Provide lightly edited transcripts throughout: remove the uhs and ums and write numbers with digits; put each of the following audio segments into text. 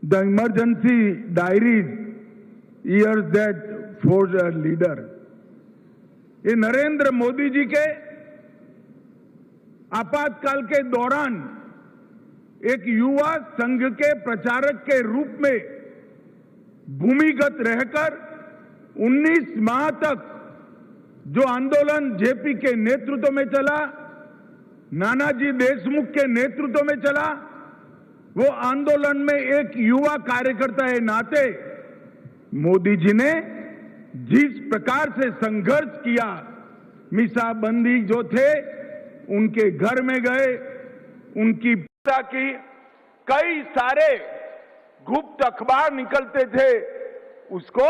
the emergency diaries, years that forged a leader. ये नरेंद्र मोदी जी के आपातकाल के दौरान एक युवा संघ के प्रचारक के रूप में भूमिगत रहकर 19 माह तक जो आंदोलन जेपी के नेतृत्व में चला, नानाजी देशमुख के नेतृत्व में चला, वो आंदोलन में एक युवा कार्यकर्ता के नाते मोदी जी ने जिस प्रकार से संघर्ष किया, मीसाबंदी जो थे उनके घर में गए, उनकी पिता की कई सारे गुप्त अखबार निकलते थे, उसको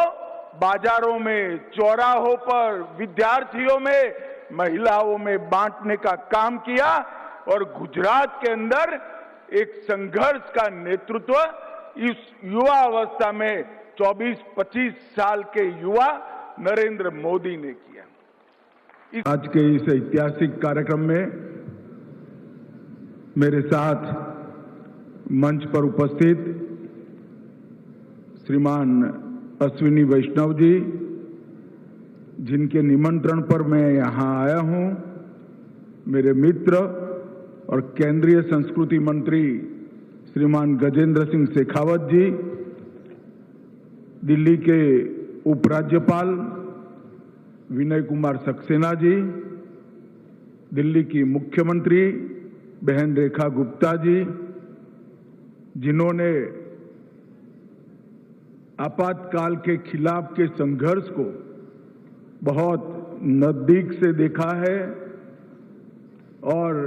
बाजारों में, चौराहों पर, विद्यार्थियों में, महिलाओं में बांटने का काम किया और गुजरात के अंदर एक संघर्ष का नेतृत्व इस युवा अवस्था में 24-25 साल के युवा नरेंद्र मोदी ने किया। आज के इस ऐतिहासिक कार्यक्रम में मेरे साथ मंच पर उपस्थित श्रीमान अश्विनी वैष्णव जी, जिनके निमंत्रण पर मैं यहां आया हूं, मेरे मित्र और केंद्रीय संस्कृति मंत्री श्रीमान गजेंद्र सिंह शेखावत जी, दिल्ली के उपराज्यपाल विनय कुमार सक्सेना जी, दिल्ली की मुख्यमंत्री बहन रेखा गुप्ता जी, जिन्होंने आपातकाल के खिलाफ के संघर्ष को बहुत नजदीक से देखा है और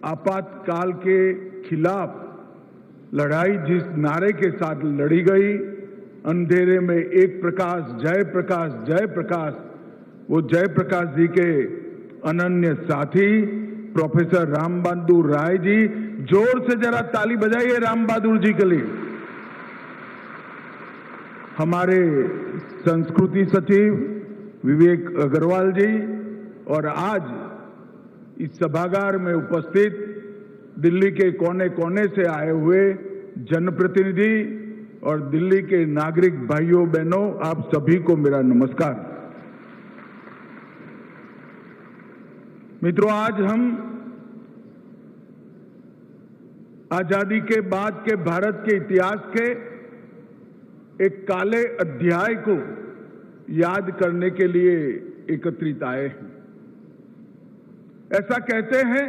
आपातकाल के खिलाफ लड़ाई जिस नारे के साथ लड़ी गई, अंधेरे में एक प्रकाश, जय प्रकाश, जय प्रकाश, वो जयप्रकाश जी के अनन्य साथी प्रोफेसर राम बहादुर राय जी, जोर से जरा ताली बजाइए राम बहादुर जी के लिए। हमारे संस्कृति सचिव विवेक अग्रवाल जी और आज इस सभागार में उपस्थित दिल्ली के कोने कोने से आए हुए जनप्रतिनिधि और दिल्ली के नागरिक भाइयों बहनों, आप सभी को मेरा नमस्कार। मित्रों, आज हम आजादी के बाद के भारत के इतिहास के एक काले अध्याय को याद करने के लिए एकत्रित आए हैं। ऐसा कहते हैं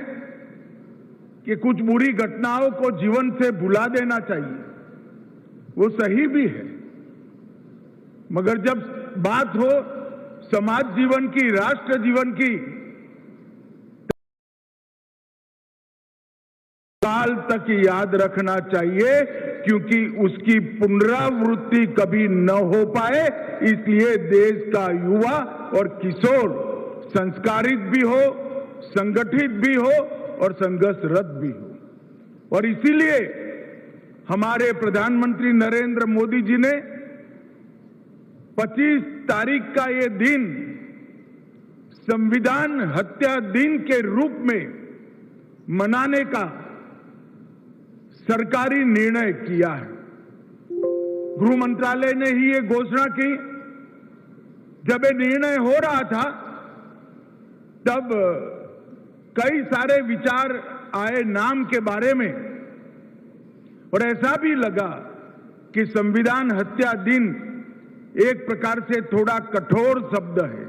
कि कुछ बुरी घटनाओं को जीवन से भुला देना चाहिए, वो सही भी है, मगर जब बात हो समाज जीवन की, राष्ट्र जीवन की, काल तक याद रखना चाहिए, क्योंकि उसकी पुनरावृत्ति कभी न हो पाए। इसलिए देश का युवा और किशोर संस्कारित भी हो, संगठित भी हो और संघर्षरत भी हो। और इसीलिए हमारे प्रधानमंत्री नरेंद्र मोदी जी ने 25 तारीख का ये दिन संविधान हत्या दिन के रूप में मनाने का सरकारी निर्णय किया है। गृह मंत्रालय ने ही ये घोषणा की। जब ये निर्णय हो रहा था तब कई सारे विचार आए नाम के बारे में, और ऐसा भी लगा कि संविधान हत्या दिन एक प्रकार से थोड़ा कठोर शब्द है,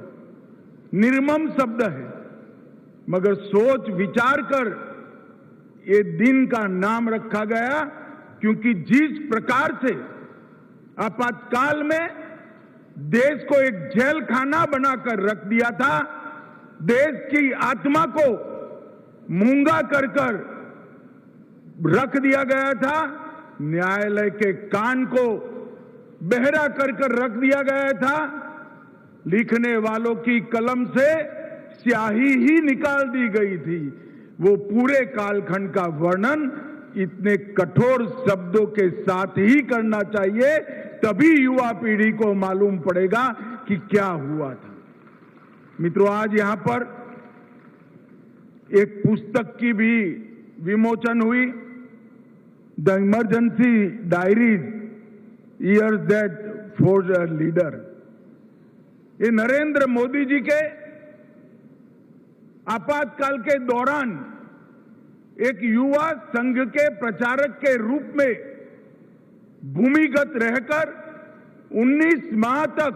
निर्मम शब्द है, मगर सोच विचार कर ये दिन का नाम रखा गया, क्योंकि जिस प्रकार से आपातकाल में देश को एक जेल खाना बनाकर रख दिया था, देश की आत्मा को मूंगा कर रख दिया गया था, न्यायालय के कान को बहरा कर रख दिया गया था, लिखने वालों की कलम से स्याही ही निकाल दी गई थी। वो पूरे कालखंड का वर्णन इतने कठोर शब्दों के साथ ही करना चाहिए, तभी युवा पीढ़ी को मालूम पड़ेगा कि क्या हुआ था। मित्रों, आज यहां पर एक पुस्तक की भी विमोचन हुई, the emergency diaries, years that forged a leader. ये नरेंद्र मोदी जी के आपातकाल के दौरान एक युवा संघ के प्रचारक के रूप में भूमिगत रहकर 19 माह तक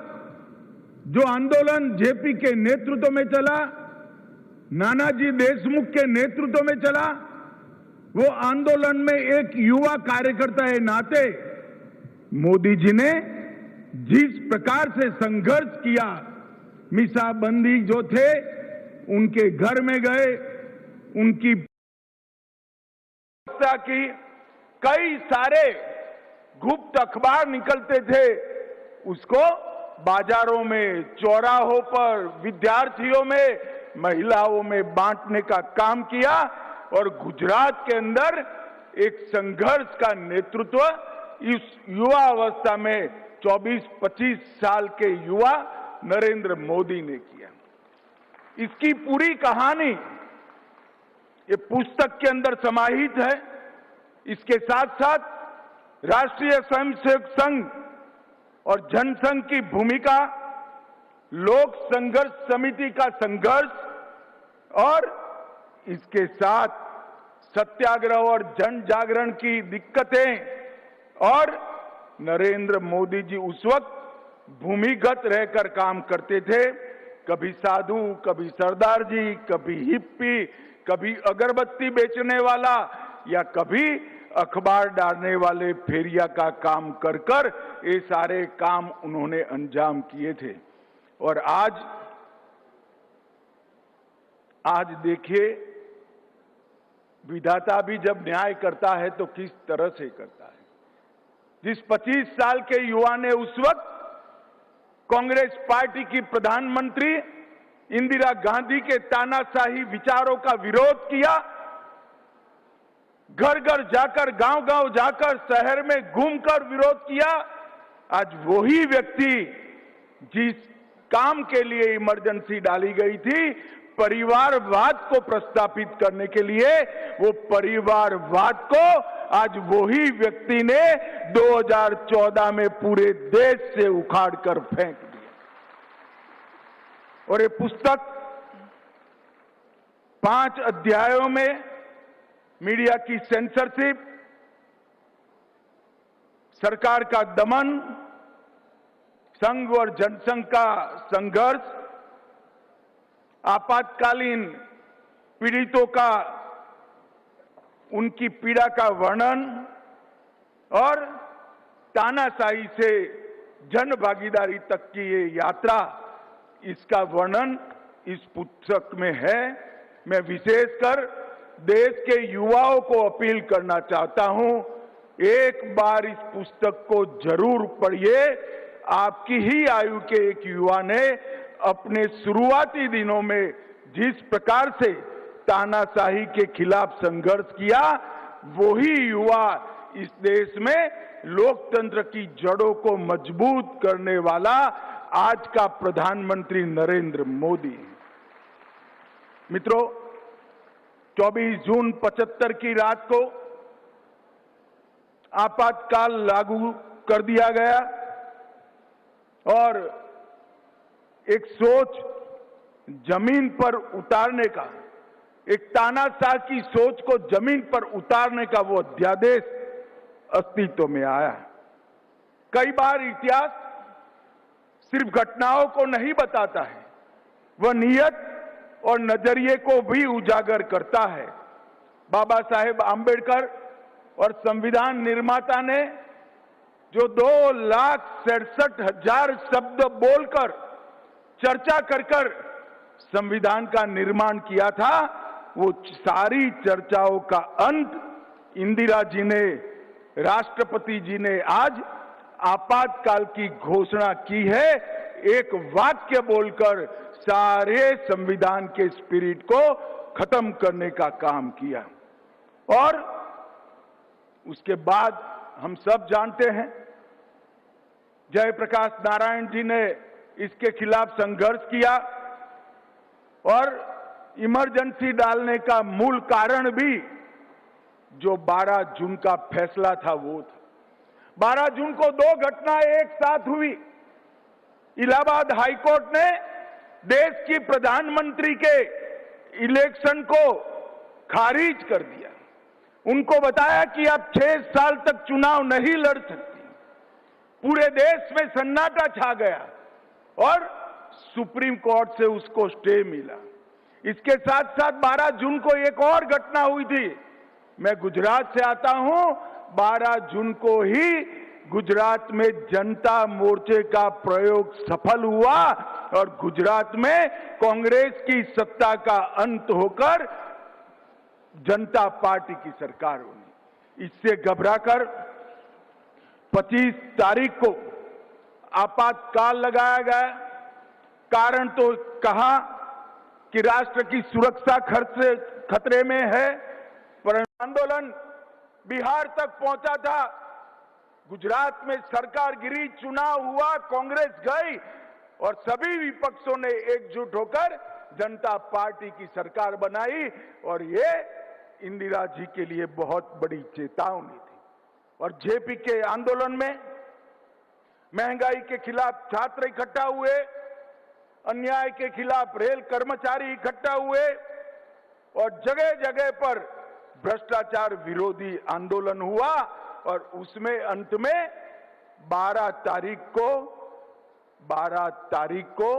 जो आंदोलन जेपी के नेतृत्व में चला, नानाजी देशमुख के नेतृत्व में चला, वो आंदोलन में एक युवा कार्यकर्ता के नाते मोदी जी ने जिस प्रकार से संघर्ष किया, मीसाबंदी जो थे उनके घर में गए, उनकी की कई सारे गुप्त अखबार निकलते थे, उसको बाजारों में, चौराहों पर, विद्यार्थियों में, महिलाओं में बांटने का काम किया और गुजरात के अंदर एक संघर्ष का नेतृत्व इस युवा अवस्था में 24-25 साल के युवा नरेंद्र मोदी ने किया। इसकी पूरी कहानी ये पुस्तक के अंदर समाहित है। इसके साथ साथ राष्ट्रीय स्वयंसेवक संघ और जनसंघ की भूमिका, लोक संघर्ष समिति का संघर्ष और इसके साथ सत्याग्रह और जन जागरण की दिक्कतें और नरेंद्र मोदी जी उस वक्त भूमिगत रहकर काम करते थे। कभी साधु, कभी सरदार जी, कभी हिप्पी, कभी अगरबत्ती बेचने वाला या कभी अखबार डालने वाले फेरिया का काम कर कर ये सारे काम उन्होंने अंजाम किए थे। और आज देखिए, विधाता भी जब न्याय करता है तो किस तरह से करता है। जिस 25 साल के युवा ने उस वक्त कांग्रेस पार्टी की प्रधानमंत्री इंदिरा गांधी के तानाशाही विचारों का विरोध किया, घर घर जाकर, गांव गांव जाकर, शहर में घूमकर विरोध किया, आज वही व्यक्ति जिस काम के लिए इमरजेंसी डाली गई थी, परिवारवाद को प्रस्तापित करने के लिए, वो परिवारवाद को आज वही व्यक्ति ने 2014 में पूरे देश से उखाड़ कर फेंक दिया। और ये पुस्तक 5 अध्यायों में मीडिया की सेंसरशिप, सरकार का दमन, संघ और जनसंघ का संघर्ष, आपातकालीन पीड़ितों का, उनकी पीड़ा का वर्णन और तानाशाही से जन भागीदारी तक की ये यात्रा, इसका वर्णन इस पुस्तक में है। मैं विशेषकर देश के युवाओं को अपील करना चाहता हूं, एक बार इस पुस्तक को जरूर पढ़िए। आपकी ही आयु के एक युवा ने अपने शुरुआती दिनों में जिस प्रकार से तानाशाही के खिलाफ संघर्ष किया, वही युवा इस देश में लोकतंत्र की जड़ों को मजबूत करने वाला आज का प्रधानमंत्री नरेंद्र मोदी है। मित्रों, 24 जून 75 की रात को आपातकाल लागू कर दिया गया और एक सोच जमीन पर उतारने का, एक तानाशाह की सोच को जमीन पर उतारने का वो अध्यादेश अस्तित्व में आया। कई बार इतिहास सिर्फ घटनाओं को नहीं बताता है, वह नियत और नजरिए को भी उजागर करता है। बाबा साहेब आंबेडकर और संविधान निर्माता ने जो 2,67,000 शब्द बोलकर, चर्चा कर संविधान का निर्माण किया था, वो सारी चर्चाओं का अंत इंदिरा जी ने, राष्ट्रपति जी ने आज आपातकाल की घोषणा की है। एक वाक्य बोलकर सारे संविधान के स्पिरिट को खत्म करने का काम किया। और उसके बाद हम सब जानते हैं, जयप्रकाश नारायण जी ने इसके खिलाफ संघर्ष किया और इमरजेंसी डालने का मूल कारण भी जो 12 जून का फैसला था वो था। 12 जून को दो घटना एक साथ हुई। इलाहाबाद हाईकोर्ट ने देश की प्रधानमंत्री के इलेक्शन को खारिज कर दिया। उनको बताया कि आप 6 साल तक चुनाव नहीं लड़ सकती। पूरे देश में सन्नाटा छा गया और सुप्रीम कोर्ट से उसको स्टे मिला। इसके साथ साथ 12 जून को एक और घटना हुई थी। मैं गुजरात से आता हूं। 12 जून को ही गुजरात में जनता मोर्चे का प्रयोग सफल हुआ और गुजरात में कांग्रेस की सत्ता का अंत होकर जनता पार्टी की सरकार बनी। इससे घबराकर 25 तारीख को आपातकाल लगाया गया। कारण तो कहा कि राष्ट्र की सुरक्षा खतरे में है, पर आंदोलन बिहार तक पहुंचा था। गुजरात में सरकार गिरी, चुनाव हुआ, कांग्रेस गई और सभी विपक्षों ने एकजुट होकर जनता पार्टी की सरकार बनाई और ये इंदिरा जी के लिए बहुत बड़ी चेतावनी थी। और जेपी के आंदोलन में महंगाई के खिलाफ छात्र इकट्ठा हुए, अन्याय के खिलाफ रेल कर्मचारी इकट्ठा हुए और जगह जगह पर भ्रष्टाचार विरोधी आंदोलन हुआ और उसमें अंत में 12 तारीख को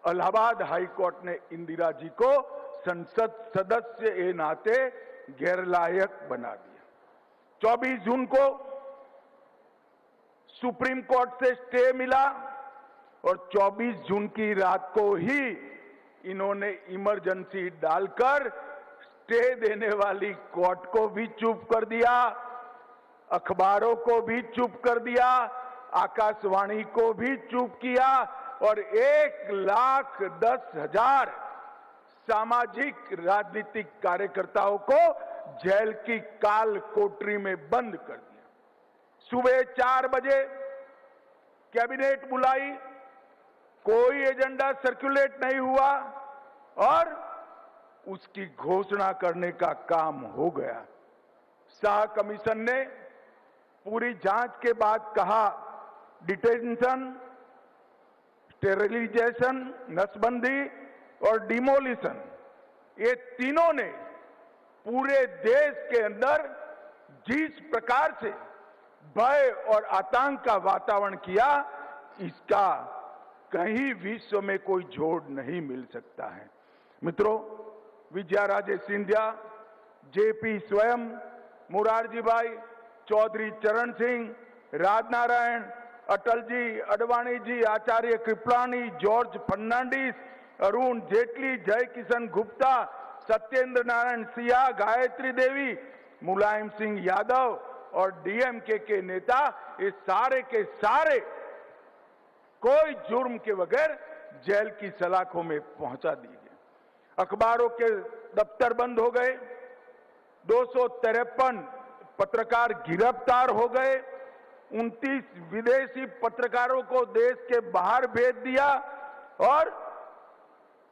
इलाहाबाद हाईकोर्ट ने इंदिरा जी को संसद सदस्य के नाते गैरलायक बना दिया। 24 जून को सुप्रीम कोर्ट से स्टे मिला और 24 जून की रात को ही इन्होंने इमरजेंसी डालकर स्टे देने वाली कोर्ट को भी चुप कर दिया, अखबारों को भी चुप कर दिया, आकाशवाणी को भी चुप किया और 1,10,000 सामाजिक राजनीतिक कार्यकर्ताओं को जेल की काल कोठरी में बंद कर दिया। सुबह 4 बजे कैबिनेट बुलाई, कोई एजेंडा सर्कुलेट नहीं हुआ और उसकी घोषणा करने का काम हो गया। शाह कमीशन ने पूरी जांच के बाद कहा डिटेंशन, स्टेरिलाइजेशन, नसबंदी और डिमोलिशन, ये तीनों ने पूरे देश के अंदर जिस प्रकार से भय और आतंक का वातावरण किया, इसका कहीं विश्व में कोई जोड़ नहीं मिल सकता है। मित्रों, विजयाराजे सिंधिया, जेपी स्वयं, मोरारजी भाई, चौधरी चरण सिंह, राजनारायण, अटल जी, अडवाणी जी, आचार्य कृपलानी, जॉर्ज फर्नांडिस, अरुण जेटली, जय किशन गुप्ता, सत्येंद्र नारायण सिंह, गायत्री देवी, मुलायम सिंह यादव और डीएमके के नेता, ये सारे के सारे कोई जुर्म के बगैर जेल की सलाखों में पहुंचा दिए गए। अखबारों के दफ्तर बंद हो गए, 253 पत्रकार गिरफ्तार हो गए, 29 विदेशी पत्रकारों को देश के बाहर भेज दिया और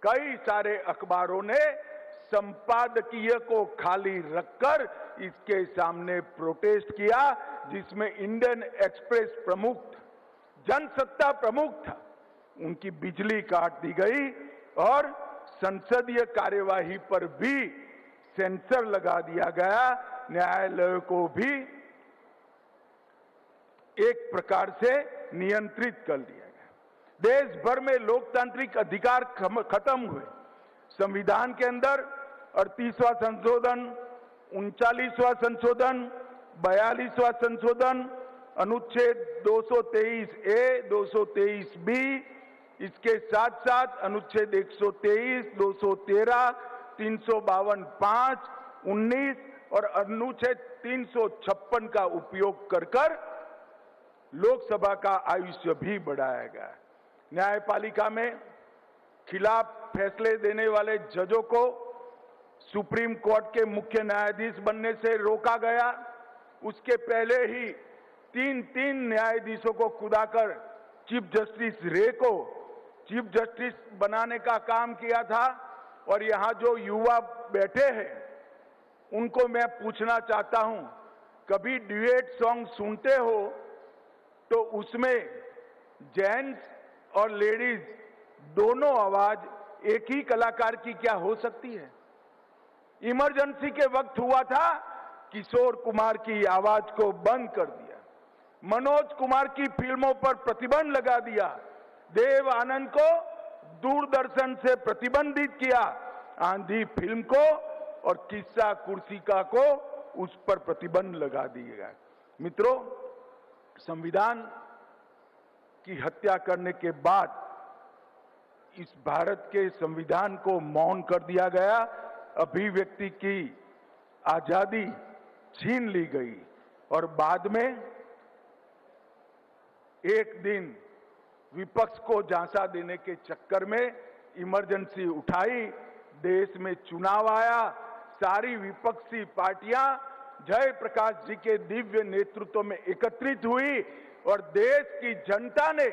कई सारे अखबारों ने संपादकीय को खाली रखकर इसके सामने प्रोटेस्ट किया, जिसमें इंडियन एक्सप्रेस प्रमुख था, जनसत्ता प्रमुख था, उनकी बिजली काट दी गई और संसदीय कार्यवाही पर भी सेंसर लगा दिया गया। न्यायालय को भी एक प्रकार से नियंत्रित कर दिया गया। देश भर में लोकतांत्रिक अधिकार खत्म हुए। संविधान के अंदर 38वां संशोधन, 39वां संशोधन, 42वां संशोधन, अनुच्छेद 223A, 223B, इसके साथ साथ अनुच्छेद 123, 213, 352(5), 19 और अनुच्छेद 356 का उपयोग कर लोकसभा का आयुष्य भी बढ़ाया गया। न्यायपालिका में खिलाफ फैसले देने वाले जजों को सुप्रीम कोर्ट के मुख्य न्यायाधीश बनने से रोका गया। उसके पहले ही 3 न्यायाधीशों को खुदाकर चीफ जस्टिस रे को चीफ जस्टिस बनाने का काम किया था। और यहां जो युवा बैठे हैं उनको मैं पूछना चाहता हूं, कभी ड्यूएट सॉन्ग सुनते हो तो उसमें जेंट्स और लेडीज दोनों आवाज एक ही कलाकार की क्या हो सकती है? इमरजेंसी के वक्त हुआ था, किशोर कुमार की आवाज को बंद कर दिया, मनोज कुमार की फिल्मों पर प्रतिबंध लगा दिया, देव आनंद को दूरदर्शन से प्रतिबंधित किया, आंधी फिल्म को और किस्सा कुर्सिका को उस पर प्रतिबंध लगा दिया गया। मित्रों, संविधान की हत्या करने के बाद इस भारत के संविधान को मौन कर दिया गया, अभिव्यक्ति की आजादी छीन ली गई और बाद में एक दिन विपक्ष को झांसा देने के चक्कर में इमरजेंसी उठाई, देश में चुनाव आया, सारी विपक्षी पार्टियां जयप्रकाश जी के दिव्य नेतृत्व में एकत्रित हुई और देश की जनता ने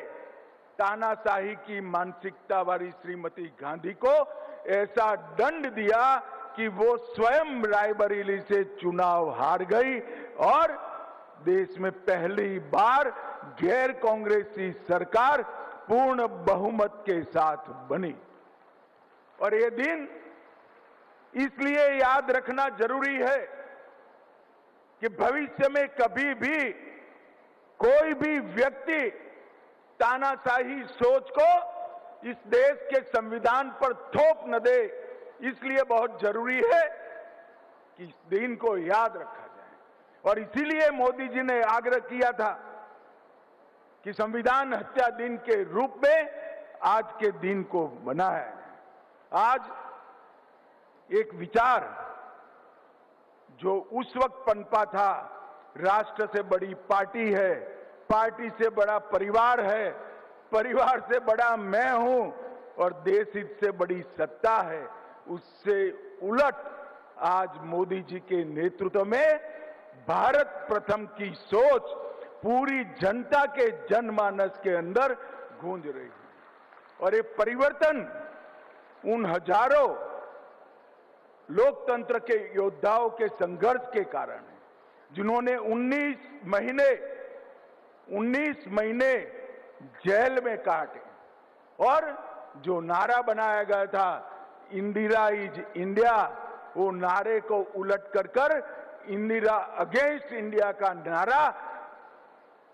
तानाशाही की मानसिकता वाली श्रीमती गांधी को ऐसा दंड दिया कि वो स्वयं रायबरेली से चुनाव हार गई और देश में पहली बार गैर कांग्रेसी सरकार पूर्ण बहुमत के साथ बनी। और ये दिन इसलिए याद रखना जरूरी है कि भविष्य में कभी भी कोई भी व्यक्ति तानाशाही सोच को इस देश के संविधान पर थोप न दे। इसलिए बहुत जरूरी है कि इस दिन को याद रखा जाए और इसीलिए मोदी जी ने आग्रह किया था कि संविधान हत्या दिन के रूप में आज के दिन को मनाया जाए। आज एक विचार जो उस वक्त पनपा था, राष्ट्र से बड़ी पार्टी है, पार्टी से बड़ा परिवार है, परिवार से बड़ा मैं हूं और देश हित से बड़ी सत्ता है, उससे उलट आज मोदी जी के नेतृत्व में भारत प्रथम की सोच पूरी जनता के जनमानस के अंदर गूंज रही है। और ये परिवर्तन उन हजारों लोकतंत्र के योद्धाओं के संघर्ष के कारण है, जिन्होंने 19 महीने जेल में काटे और जो नारा बनाया गया था इंदिरा इज इंडिया, वो नारे को उलट कर इंदिरा अगेंस्ट इंडिया का नारा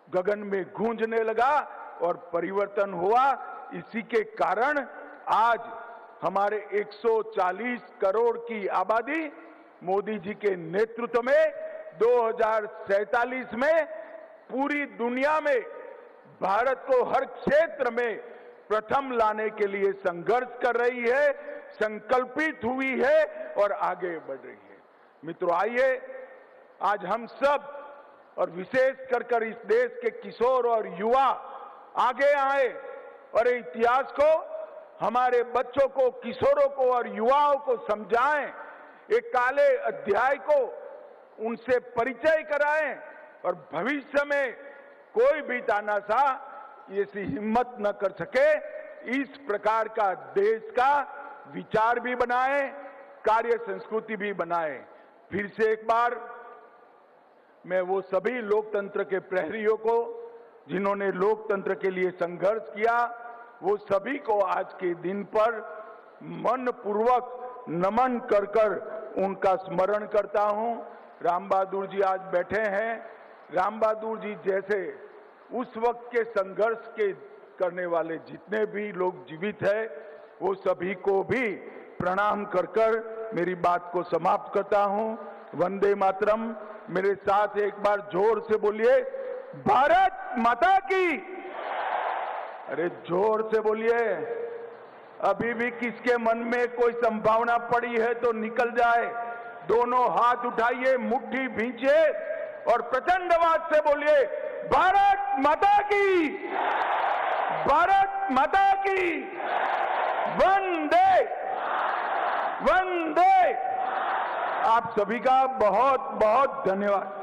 गगन में गूंजने लगा और परिवर्तन हुआ। इसी के कारण आज हमारे 140 करोड़ की आबादी मोदी जी के नेतृत्व में 2047 में पूरी दुनिया में भारत को हर क्षेत्र में प्रथम लाने के लिए संघर्ष कर रही है, संकल्पित हुई है और आगे बढ़ रही है। मित्रों, आइए आज हम सब और विशेष कर इस देश के किशोर और युवा आगे आए और इतिहास को, हमारे बच्चों को, किशोरों को और युवाओं को समझाएं, एक काले अध्याय को उनसे परिचय कराएं और भविष्य में कोई भी तानाशाह ऐसी हिम्मत न कर सके। इस प्रकार का देश का विचार भी बनाए, कार्य संस्कृति भी बनाए। फिर से एक बार मैं वो सभी लोकतंत्र के प्रहरियों को जिन्होंने लोकतंत्र के लिए संघर्ष किया, वो सभी को आज के दिन पर मन पूर्वक नमन कर उनका स्मरण करता हूं। राम बहादुर जी आज बैठे हैं। राम बहादुर जी जैसे उस वक्त के संघर्ष के करने वाले जितने भी लोग जीवित हैं, वो सभी को भी प्रणाम कर मेरी बात को समाप्त करता हूं। वंदे मातरम। मेरे साथ एक बार जोर से बोलिए, भारत माता की। अरे जोर से बोलिए। अभी भी किसके मन में कोई संभावना पड़ी है तो निकल जाए। दोनों हाथ उठाइए, मुट्ठी भींचिए और प्रचंड आवाज से बोलिए, भारत माता की, भारत माता की। वंदे वंदे। आप सभी का बहुत बहुत धन्यवाद।